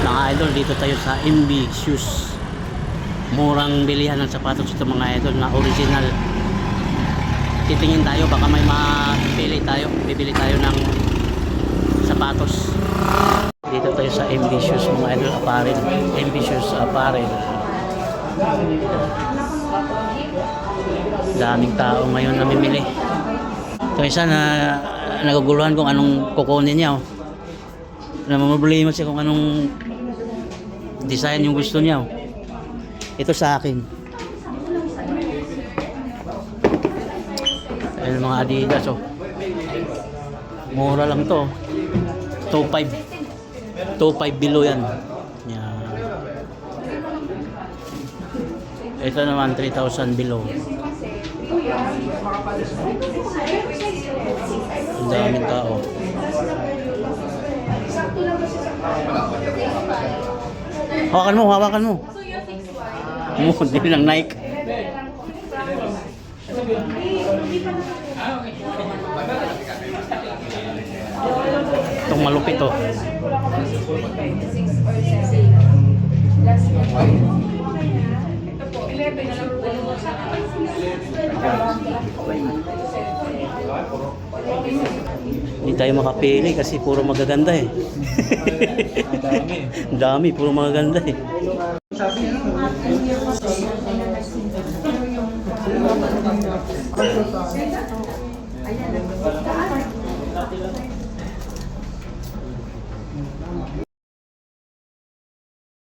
Mga idol, dito tayo sa MB Shoes. Murang bilihan ng sapatos ito mga idol na original. Titingin tayo, baka may mapili tayo. Bibili tayo ng sapatos. Dito tayo sa MB Shoes mga idol, apparel. MB Shoes apparel. Daming tao ngayon namimili. Ito isa na naguguluhan kung anong kukunin niya. Namumblema siya kung anong design yung gusto niya. Ito sa akin. Ayan mga Adidas oh. Mura lang to. 2.5 below yan. Yan. Ito naman 3,000 below. Ang daming tao. Hawakan mo, hawakan mo. Hindi lang Nike. Itong malupit oh. Hindi tayo makapili kasi puro magaganda eh. Ang dami, puro magaganda eh.